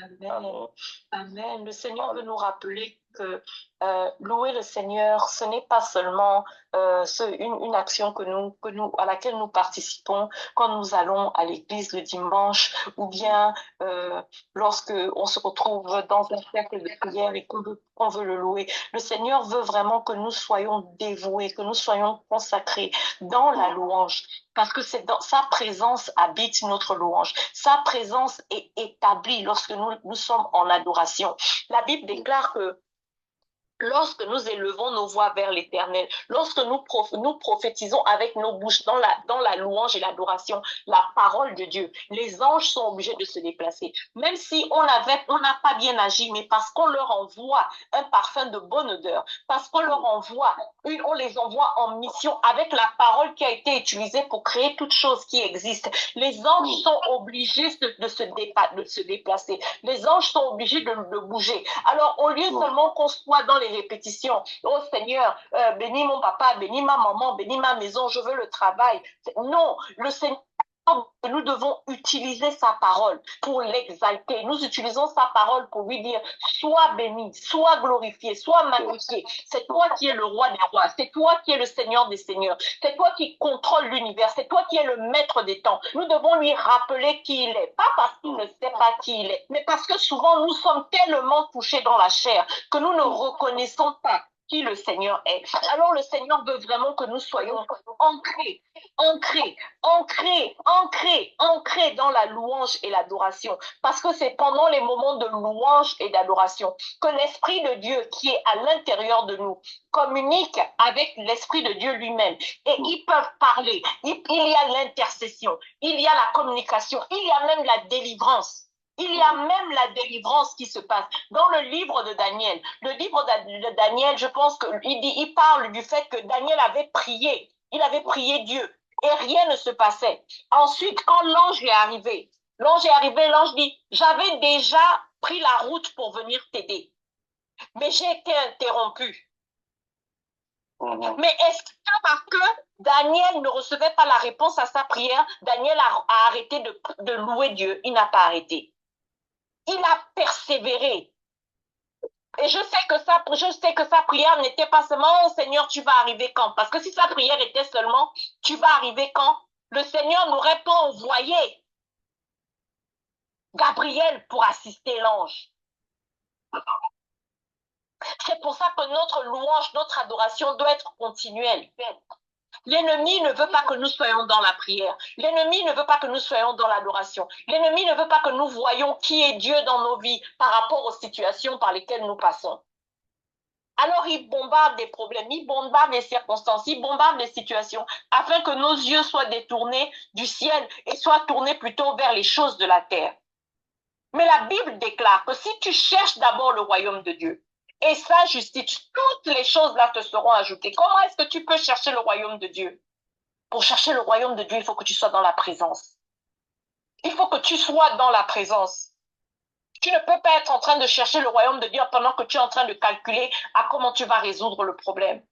Amen. Amen. Le Seigneur veut nous rappeler que louer le Seigneur, ce n'est pas seulement une action à laquelle nous participons quand nous allons à l'église le dimanche ou bien lorsque on se retrouve dans un cercle de prière et qu'on veut le louer. Le Seigneur veut vraiment que nous soyons dévoués, que nous soyons consacrés dans la louange. Parce que c'est dans sa présence habite notre louange. Sa présence est établie lorsque nous sommes en adoration. La Bible déclare que lorsque nous élevons nos voix vers l'Éternel, lorsque nous prophétisons avec nos bouches dans la louange et l'adoration, la parole de Dieu, les anges sont obligés de se déplacer. Même si on n'a pas bien agi, mais parce qu'on leur envoie un parfum de bonne odeur, parce qu'on on les envoie en mission avec la parole qui a été utilisée pour créer toute chose qui existe. Les anges sont obligés de se déplacer. Les anges sont obligés de bouger. Alors, au lieu seulement qu'on soit dans les répétitions, oh Seigneur, bénis mon papa, bénis ma maman, bénis ma maison, je veux le travail. Non, le Seigneur, nous devons utiliser sa parole pour l'exalter. Nous utilisons sa parole pour lui dire, sois béni, sois glorifié, sois magnifié. C'est toi qui es le roi des rois, c'est toi qui es le Seigneur des seigneurs, c'est toi qui contrôles l'univers, c'est toi qui es le maître des temps. Nous devons lui rappeler qui il est, pas parce qu'il ne sait pas qui il est, mais parce que souvent nous sommes tellement touchés dans la chair que nous ne reconnaissons pas qui le Seigneur est. Alors le Seigneur veut vraiment que nous soyons ancrés, ancrés, ancrés, ancrés, ancrés dans la louange et l'adoration. Parce que c'est pendant les moments de louange et d'adoration que l'Esprit de Dieu qui est à l'intérieur de nous communique avec l'Esprit de Dieu lui-même. Et ils peuvent parler. Il y a l'intercession, il y a la communication, il y a même la délivrance. Il y a même la délivrance qui se passe. Dans le livre de Daniel, je pense qu'il parle du fait que Daniel avait prié. Il avait prié Dieu et rien ne se passait. Ensuite, quand l'ange est arrivé, l'ange dit, j'avais déjà pris la route pour venir t'aider, mais j'ai été interrompu. Mais est-ce que parce que Daniel ne recevait pas la réponse à sa prière, Daniel a arrêté de louer Dieu? Il n'a pas arrêté. Il a persévéré. Et je sais que sa prière n'était pas seulement, oh Seigneur, tu vas arriver quand? Parce que si sa prière était seulement, tu vas arriver quand? Le Seigneur n'aurait pas envoyé Gabriel pour assister l'ange. C'est pour ça que notre louange, notre adoration doit être continuelle. L'ennemi ne veut pas que nous soyons dans la prière. L'ennemi ne veut pas que nous soyons dans l'adoration. L'ennemi ne veut pas que nous voyions qui est Dieu dans nos vies par rapport aux situations par lesquelles nous passons. Alors il bombarde des problèmes, il bombarde des circonstances, il bombarde des situations afin que nos yeux soient détournés du ciel et soient tournés plutôt vers les choses de la terre. Mais la Bible déclare que si tu cherches d'abord le royaume de Dieu et sa justice, toutes les choses là te seront ajoutées. Comment est-ce que tu peux chercher le royaume de Dieu? Pour chercher le royaume de Dieu, il faut que tu sois dans la présence. Il faut que tu sois dans la présence. Tu ne peux pas être en train de chercher le royaume de Dieu pendant que tu es en train de calculer à comment tu vas résoudre le problème.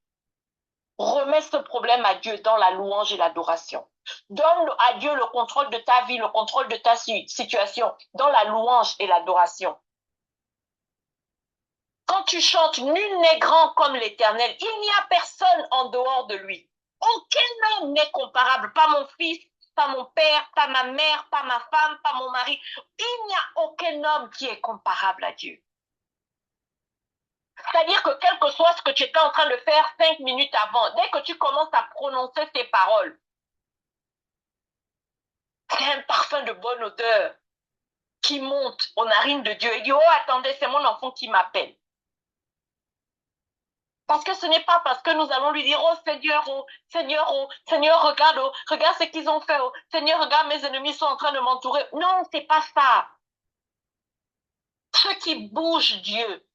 Remets ce problème à Dieu dans la louange et l'adoration. Donne à Dieu le contrôle de ta vie, le contrôle de ta situation, dans la louange et l'adoration. Quand tu chantes, nul n'est grand comme l'Éternel. Il n'y a personne en dehors de lui. Aucun homme n'est comparable, pas mon fils, pas mon père, pas ma mère, pas ma femme, pas mon mari. Il n'y a aucun homme qui est comparable à Dieu. C'est-à-dire que quel que soit ce que tu étais en train de faire 5 minutes avant, dès que tu commences à prononcer ces paroles, c'est un parfum de bonne odeur qui monte aux narines de Dieu et dit, oh attendez, c'est mon enfant qui m'appelle. Parce que ce n'est pas parce que nous allons lui dire, oh Seigneur, regarde, regarde ce qu'ils ont fait, oh Seigneur, regarde, mes ennemis sont en train de m'entourer. Non, c'est pas ça. Ce qui bouge Dieu,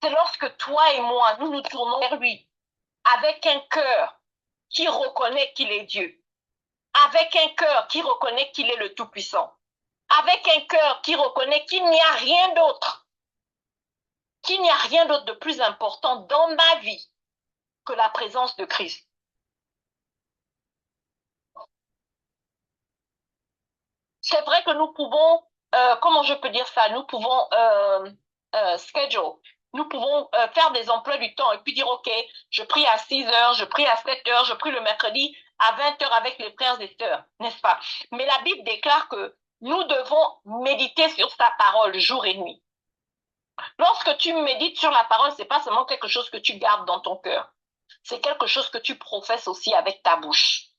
c'est lorsque toi et moi, nous nous tournons vers lui avec un cœur qui reconnaît qu'il est Dieu, avec un cœur qui reconnaît qu'il est le Tout-Puissant, avec un cœur qui reconnaît qu'il n'y a rien d'autre, qu'il n'y a rien d'autre de plus important dans ma vie que la présence de Christ. C'est vrai que nous pouvons comment je peux dire ça, nous pouvons schedule. Nous pouvons faire des emplois du temps et puis dire, OK, je prie à 6 heures, je prie à 7 heures, je prie le mercredi à 20 heures avec les frères et sœurs, n'est-ce pas? Mais la Bible déclare que nous devons méditer sur sa parole jour et nuit. Lorsque tu médites sur la parole, c'est pas seulement quelque chose que tu gardes dans ton cœur. C'est quelque chose que tu professes aussi avec ta bouche.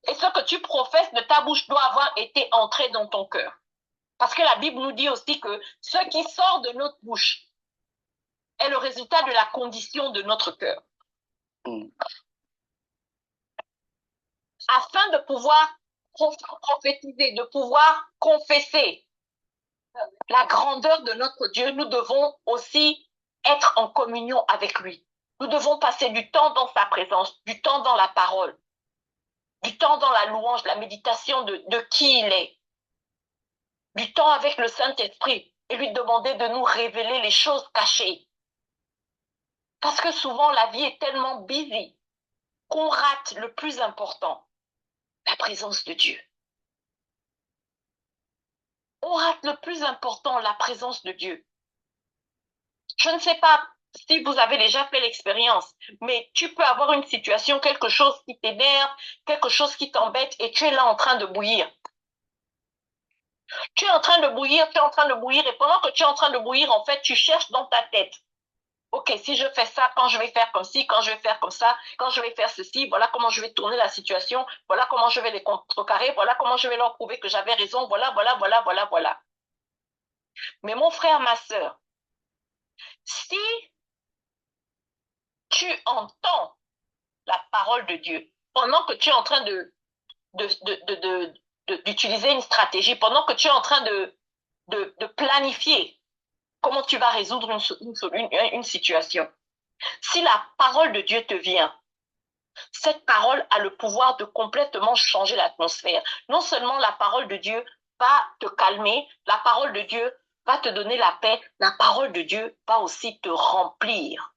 Et ce que tu professes de ta bouche doit avoir été entré dans ton cœur. Parce que la Bible nous dit aussi que ce qui sort de notre bouche est le résultat de la condition de notre cœur. Afin de pouvoir prophétiser, de pouvoir confesser la grandeur de notre Dieu, nous devons aussi être en communion avec lui. Nous devons passer du temps dans sa présence, du temps dans la parole, du temps dans la louange, la méditation de qui il est, du temps avec le Saint-Esprit et lui demander de nous révéler les choses cachées. Parce que souvent, la vie est tellement busy qu'on rate le plus important, la présence de Dieu. On rate le plus important, la présence de Dieu. Je ne sais pas si vous avez déjà fait l'expérience, mais tu peux avoir une situation, quelque chose qui t'énerve, quelque chose qui t'embête et tu es là en train de bouillir. Tu es en train de bouillir, tu es en train de bouillir et pendant que tu es en train de bouillir, en fait, tu cherches dans ta tête. OK, si je fais ça, quand je vais faire comme ci, quand je vais faire comme ça, quand je vais faire ceci, voilà comment je vais tourner la situation, voilà comment je vais les contrecarrer, voilà comment je vais leur prouver que j'avais raison, voilà. Mais mon frère, ma sœur, si tu entends la parole de Dieu, pendant que tu es en train d'utiliser une stratégie, pendant que tu es en train de planifier comment tu vas résoudre une situation, si la parole de Dieu te vient, cette parole a le pouvoir de complètement changer l'atmosphère. Non seulement la parole de Dieu va te calmer, la parole de Dieu va te donner la paix, la parole de Dieu va aussi te remplir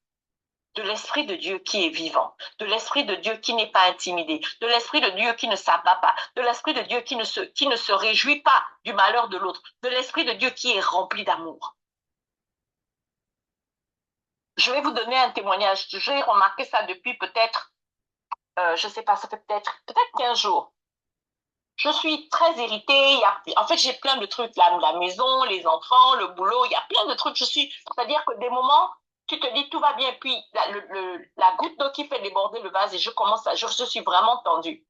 de l'Esprit de Dieu qui est vivant, de l'Esprit de Dieu qui n'est pas intimidé, de l'Esprit de Dieu qui ne s'abat pas, de l'Esprit de Dieu qui ne se réjouit pas du malheur de l'autre, de l'Esprit de Dieu qui est rempli d'amour. Je vais vous donner un témoignage. J'ai remarqué ça depuis peut-être, je ne sais pas, ça fait peut-être 15 jours. Je suis très irritée. En fait, j'ai plein de trucs. La maison, les enfants, le boulot, il y a plein de trucs. C'est-à-dire que des moments, tu te dis tout va bien, puis la goutte d'eau qui fait déborder le vase et je suis vraiment tendue.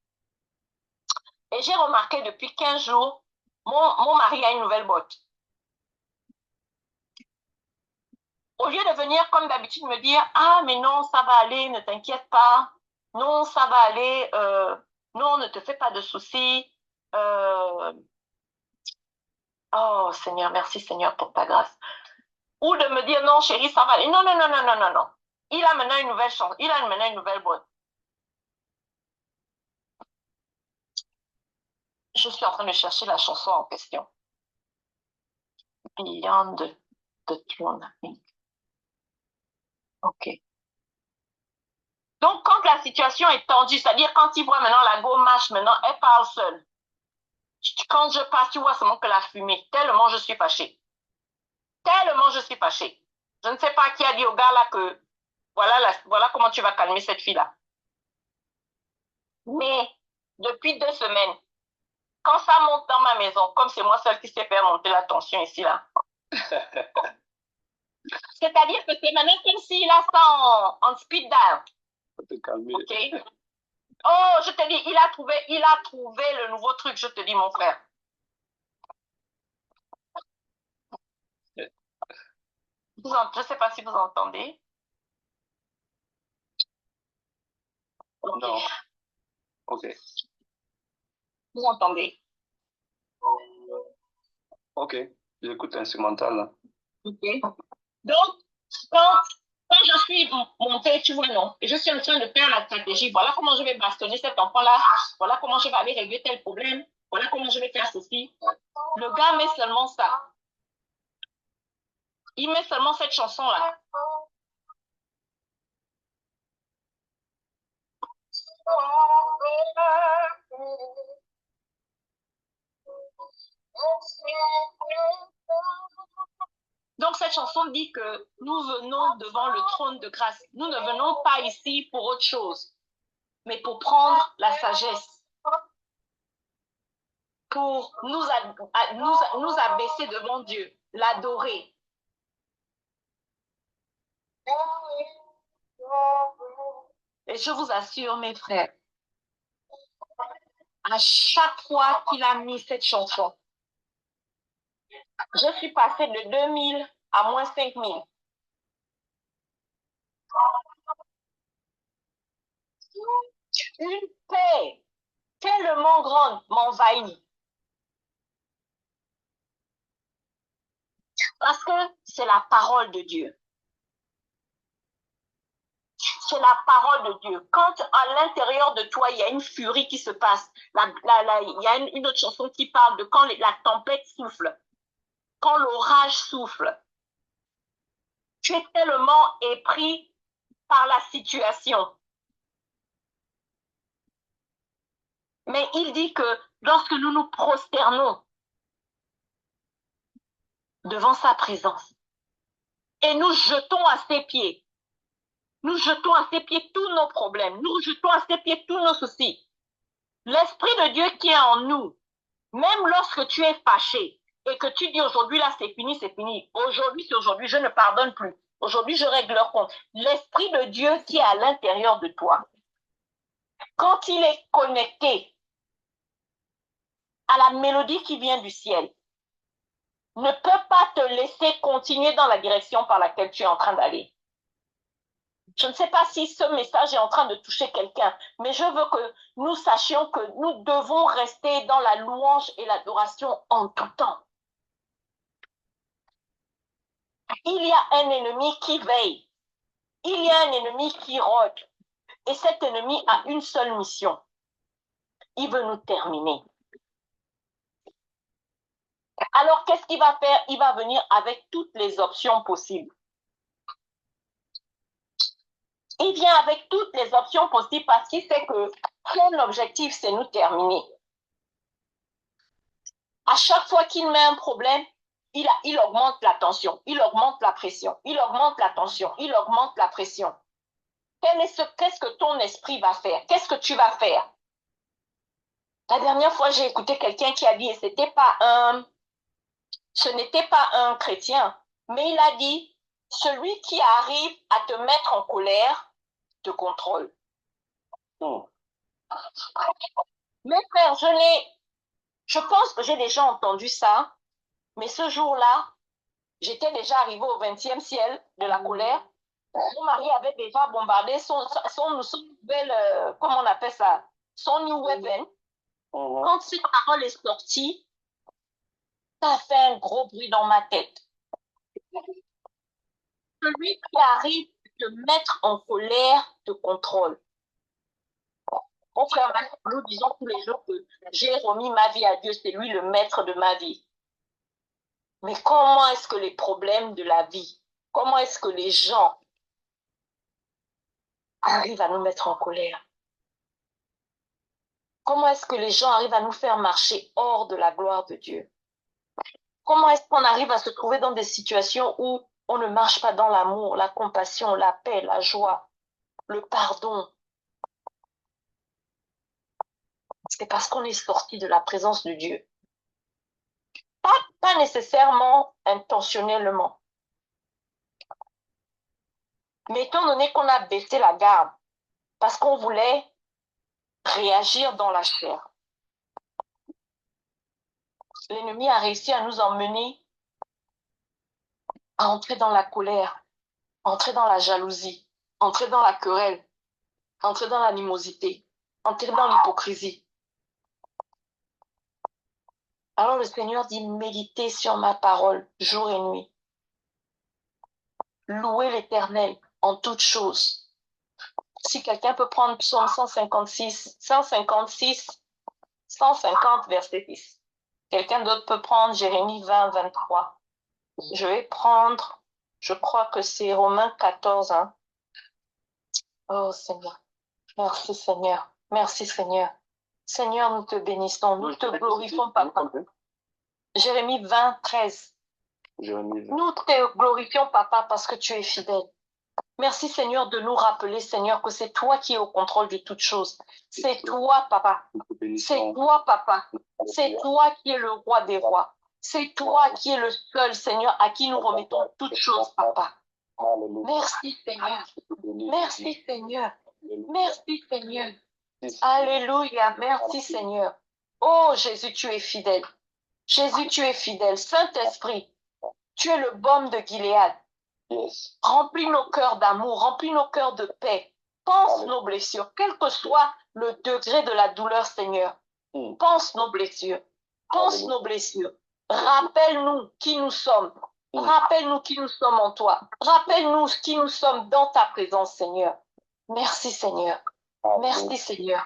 Et j'ai remarqué depuis 15 jours, mon mari a une nouvelle botte. Au lieu de venir comme d'habitude me dire, ah, mais non, ça va aller, ne t'inquiète pas. Non, ça va aller. Non, ne te fais pas de soucis. Oh, Seigneur, merci Seigneur pour ta grâce. Ou de me dire, non, chérie, ça va aller. Non, non, non, non, non, non, non. Il a maintenant une nouvelle chance. Il a maintenant une nouvelle boîte. Je suis en train de chercher la chanson en question. Beyond the Throne. OK. Donc, quand la situation est tendue, c'est-à-dire quand il voit maintenant la go marche, maintenant, elle parle seule. Quand je passe, tu vois seulement que la fumée. Tellement je suis fâchée. Tellement je suis fâchée. Je ne sais pas qui a dit au gars là que voilà comment tu vas calmer cette fille-là. Mais depuis 2 semaines, quand ça monte dans ma maison, comme c'est moi seule qui sais faire monter la tension ici, là. C'est-à-dire que c'est maintenant comme s'il a ça en speed dial. Faut te calmer. OK. Oh, je te dis, il a trouvé le nouveau truc, je te dis, mon frère. Je ne sais pas si vous entendez. Okay. Non. OK. Vous entendez? OK. J'écoute l'instrumental. OK. Donc, quand je suis montée, tu vois, non, et je suis en train de faire la stratégie, voilà comment je vais bastonner cet enfant-là, voilà comment je vais aller régler tel problème, voilà comment je vais faire ceci. Le gars met seulement ça. Il met seulement cette chanson-là. cette chanson dit que nous venons devant le trône de grâce. Nous ne venons pas ici pour autre chose, mais pour prendre la sagesse, pour nous abaisser devant Dieu, l'adorer. Et je vous assure, mes frères, à chaque fois qu'il a mis cette chanson, je suis passée de 2000 à moins 5000. Une paix tellement grande m'envahit. Parce que c'est la parole de Dieu. C'est la parole de Dieu. Quand à l'intérieur de toi, il y a une furie qui se passe, il y a une autre chanson qui parle de quand la tempête souffle, quand l'orage souffle. Tu es tellement épris par la situation. Mais il dit que lorsque nous nous prosternons devant sa présence et nous jetons à ses pieds, nous jetons à ses pieds tous nos problèmes, nous jetons à ses pieds tous nos soucis. L'Esprit de Dieu qui est en nous, même lorsque tu es fâché et que tu dis aujourd'hui là c'est fini, aujourd'hui c'est aujourd'hui, je ne pardonne plus, aujourd'hui je règle leur compte. L'Esprit de Dieu qui est à l'intérieur de toi, quand il est connecté à la mélodie qui vient du ciel, ne peut pas te laisser continuer dans la direction par laquelle tu es en train d'aller. Je ne sais pas si ce message est en train de toucher quelqu'un, mais je veux que nous sachions que nous devons rester dans la louange et l'adoration en tout temps. Il y a un ennemi qui veille. Il y a un ennemi qui rôde. Et cet ennemi a une seule mission. Il veut nous terminer. Alors, qu'est-ce qu'il va faire? Il va venir avec toutes les options possibles. Il vient avec toutes les options possibles parce qu'il sait que son objectif, c'est nous terminer. À chaque fois qu'il met un problème, il augmente la tension, il augmente la pression, il augmente la tension, il augmente la pression. Qu'est-ce que ton esprit va faire? Qu'est-ce que tu vas faire? La dernière fois, j'ai écouté quelqu'un qui a dit, et ce n'était pas un chrétien, mais il a dit, celui qui arrive à te mettre en colère te contrôle. Mes frères, je pense que j'ai déjà entendu ça, mais ce jour-là, j'étais déjà arrivée au 20e ciel de la colère. Mon mari avait déjà bombardé son nouvel, comment on appelle ça, son new weapon. Quand cette parole est sortie, ça a fait un gros bruit dans ma tête. Celui qui arrive à te mettre en colère te contrôle. Mon frère, nous disons tous les jours que j'ai remis ma vie à Dieu, c'est lui le maître de ma vie. Mais comment est-ce que les problèmes de la vie, comment est-ce que les gens arrivent à nous mettre en colère? Comment est-ce que les gens arrivent à nous faire marcher hors de la gloire de Dieu? Comment est-ce qu'on arrive à se trouver dans des situations où on ne marche pas dans l'amour, la compassion, la paix, la joie, le pardon? C'est parce qu'on est sorti de la présence de Dieu. Pas nécessairement intentionnellement. Mais étant donné qu'on a baissé la garde, parce qu'on voulait réagir dans la chair, l'ennemi a réussi à nous emmener à entrer dans la colère, entrer dans la jalousie, entrer dans la querelle, entrer dans l'animosité, entrer dans l'hypocrisie. Alors le Seigneur dit, méditez sur ma parole jour et nuit. Louez l'Éternel en toutes choses. Si quelqu'un peut prendre Psaume 150, verset 10. Quelqu'un d'autre peut prendre Jérémie 20, 23. Je vais prendre, je crois que c'est Romains 14. Hein. Oh Seigneur, merci Seigneur, merci Seigneur. Seigneur, nous te bénissons, nous te glorifions, Papa. Jérémie 20, 13. Jérémie 20. Nous te glorifions, Papa, parce que tu es fidèle. Merci, Seigneur, de nous rappeler, Seigneur, que c'est toi qui es au contrôle de toutes choses. C'est toi, Papa. C'est toi, Papa. C'est toi qui es le roi des rois. C'est toi qui es le seul, Seigneur, à qui nous remettons toutes choses, Papa. Merci, Seigneur. Merci, Seigneur. Merci, Seigneur. Alléluia. Merci, Seigneur. Oh, Jésus, tu es fidèle. Jésus, tu es fidèle. Saint-Esprit, tu es le baume de Gilead. Yes. Remplis nos cœurs d'amour, remplis nos cœurs de paix. Pense nos blessures, quel que soit le degré de la douleur, Seigneur. Pense nos blessures. Pense nos blessures. Rappelle-nous qui nous sommes. Rappelle-nous qui nous sommes en toi. Rappelle-nous qui nous sommes dans ta présence, Seigneur. Merci, Seigneur. Merci, Seigneur.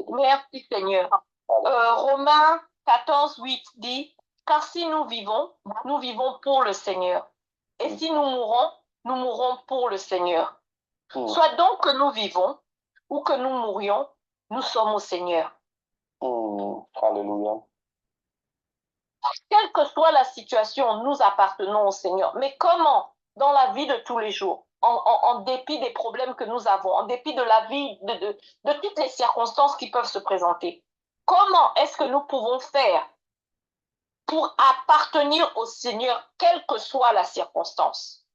Merci, Seigneur. Romains 14, 8 dit, car si nous vivons pour le Seigneur. Et si nous mourrons pour le Seigneur. Soit donc que nous vivons ou que nous mourions, nous sommes au Seigneur. Alléluia. Quelle que soit la situation, nous appartenons au Seigneur. Mais comment, dans la vie de tous les jours, en dépit des problèmes que nous avons, en dépit de la vie, de toutes les circonstances qui peuvent se présenter, comment est-ce que nous pouvons faire pour appartenir au Seigneur, quelle que soit la circonstance?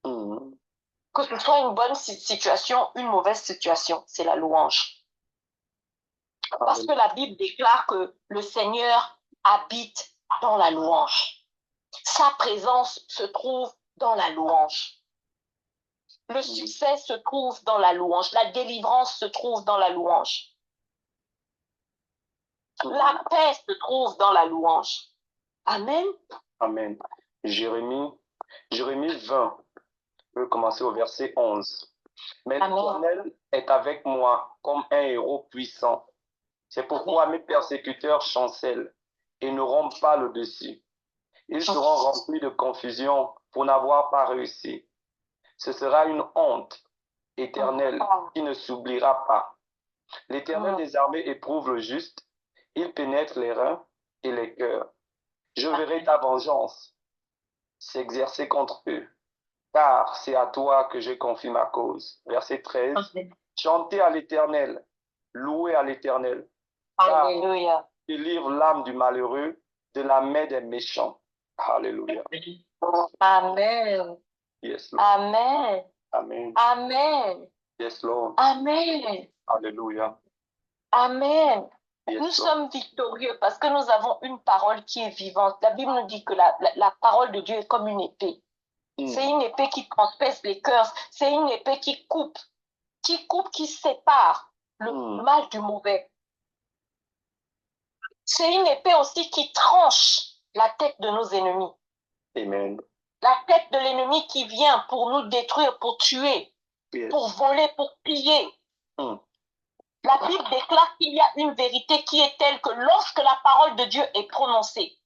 Que ce soit une bonne situation, une mauvaise situation, c'est la louange. Parce que la Bible déclare que le Seigneur habite dans la louange. Sa présence se trouve dans la louange. Le succès se trouve dans la louange. La délivrance se trouve dans la louange. La paix se trouve dans la louange. Amen. Amen. Jérémie 20. Je vais commencer au verset 11. Mais l'Éternel est avec moi comme un héros puissant. C'est pourquoi mes persécuteurs chancellent et n'auront pas le dessus. Ils seront remplis de confusion pour n'avoir pas réussi. Ce sera une honte éternelle qui ne s'oubliera pas. L'Éternel des armées éprouve le juste. Il pénètre les reins et les cœurs. Je verrai ta vengeance s'exercer contre eux. Car c'est à toi que je confie ma cause. Verset 13. Chantez à l'Éternel, louez à l'Éternel. Alléluia. Il livre l'âme du malheureux de la main des méchants. Alléluia. Amen. Yes, Lord. Amen. Amen. Amen. Yes, Lord. Amen. Alléluia. Amen. Yes, Nous Lord. sommes victorieux parce que nous avons une parole qui est vivante. La Bible nous dit que la parole de Dieu est comme une épée. C'est une épée qui transperce les cœurs. C'est une épée qui coupe, qui sépare le mal du mauvais. C'est une épée aussi qui tranche la tête de nos ennemis. Amen. La tête de l'ennemi qui vient pour nous détruire, pour tuer, pour voler, pour piller. La Bible déclare qu'il y a une vérité qui est telle que lorsque la parole de Dieu est prononcée,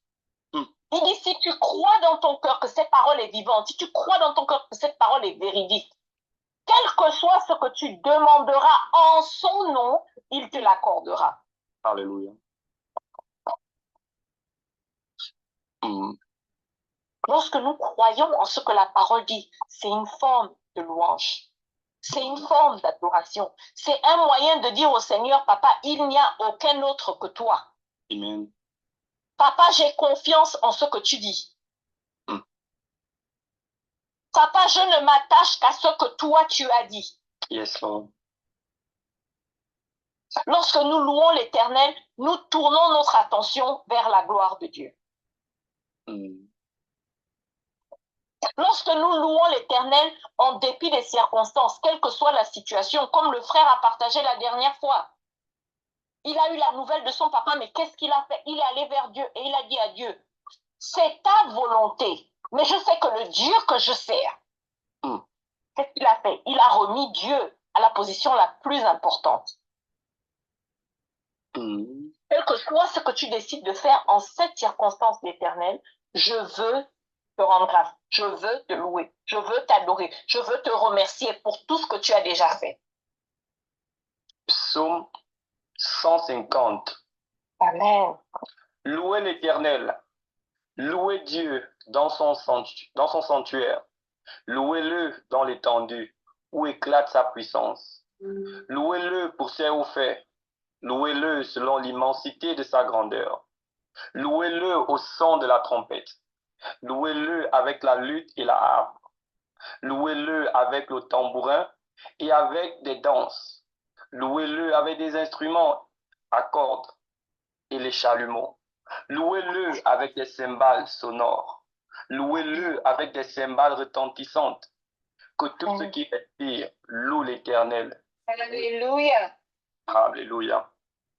il dit, si tu crois dans ton cœur que cette parole est vivante, si tu crois dans ton cœur que cette parole est véridique, quel que soit ce que tu demanderas en son nom, il te l'accordera. Alléluia. Lorsque nous croyons en ce que la parole dit, c'est une forme de louange. C'est une forme d'adoration. C'est un moyen de dire au Seigneur, Papa, il n'y a aucun autre que toi. Amen. Papa, j'ai confiance en ce que tu dis. Papa, je ne m'attache qu'à ce que toi tu as dit. Yes, Lord. Lorsque nous louons l'Éternel, nous tournons notre attention vers la gloire de Dieu. Lorsque nous louons l'Éternel, en dépit des circonstances, quelle que soit la situation, comme le frère a partagé la dernière fois, il a eu la nouvelle de son papa, mais qu'est-ce qu'il a fait? Il est allé vers Dieu et il a dit à Dieu, c'est ta volonté, mais je sais que le Dieu que je sers, qu'est-ce qu'il a fait? Il a remis Dieu à la position la plus importante. Quel que soit ce que tu décides de faire en cette circonstance d'Éternel, je veux te rendre grâce, je veux te louer, je veux t'adorer, je veux te remercier pour tout ce que tu as déjà fait. Psaume 150. Amen. Louez l'Éternel. Louez Dieu dans son sanctuaire. Louez-le dans l'étendue où éclate sa puissance. Louez-le pour ses hauts faits. Louez-le selon l'immensité de sa grandeur. Louez-le au son de la trompette. Louez-le avec la lutte et la harpe. Louez-le avec le tambourin et avec des danses. Louez-le avec des instruments à cordes et les chalumeaux. Louez-le avec des cymbales sonores. Louez-le avec des cymbales retentissantes. Que tout ce qui respire loue l'Éternel. Alléluia. Alléluia.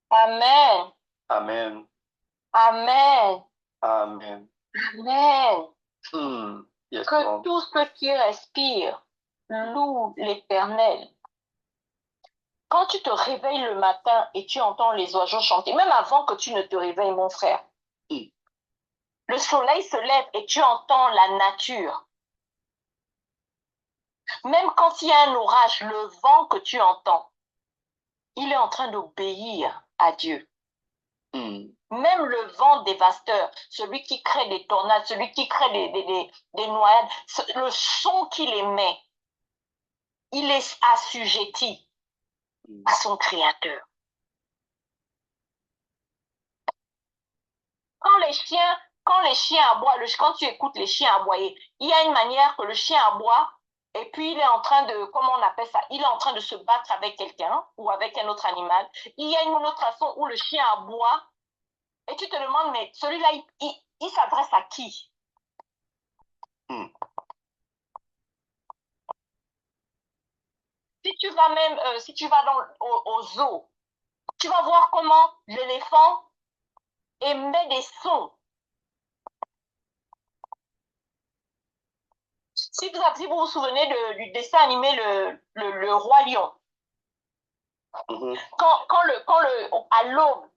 Amen. Amen. Amen. Amen. Amen. Yes, Que Lord. tout ce qui respire loue l'Éternel. Quand tu te réveilles le matin et tu entends les oiseaux chanter, même avant que tu ne te réveilles, mon frère, le soleil se lève et tu entends la nature. Même quand il y a un orage, le vent que tu entends, il est en train d'obéir à Dieu. Même le vent dévasteur, celui qui crée des tornades, celui qui crée des noyades, le son qu'il émet, il est assujetti à son Créateur. Quand les chiens aboient, quand tu écoutes les chiens aboyer, il y a une manière que le chien aboie et puis il est en train de, comment on appelle ça, il est en train de se battre avec quelqu'un ou avec un autre animal. Il y a une autre façon où le chien aboie et tu te demandes, mais celui-là, il s'adresse à qui? Si tu vas au zoo, tu vas voir comment l'éléphant émet des sons. Si vous vous souvenez du dessin animé le Roi Lion, à l'aube,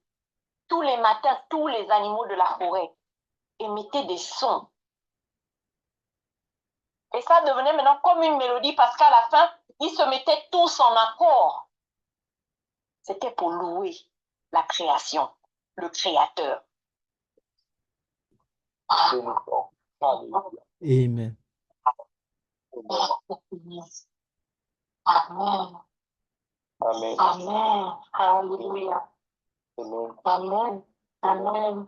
tous les matins, tous les animaux de la forêt émettaient des sons. Et ça devenait maintenant comme une mélodie parce qu'à la fin, ils se mettaient tous en accord. C'était pour louer la création, le Créateur. Amen. Amen. Amen. Amen. Hallelujah. Amen. Amen. Amen.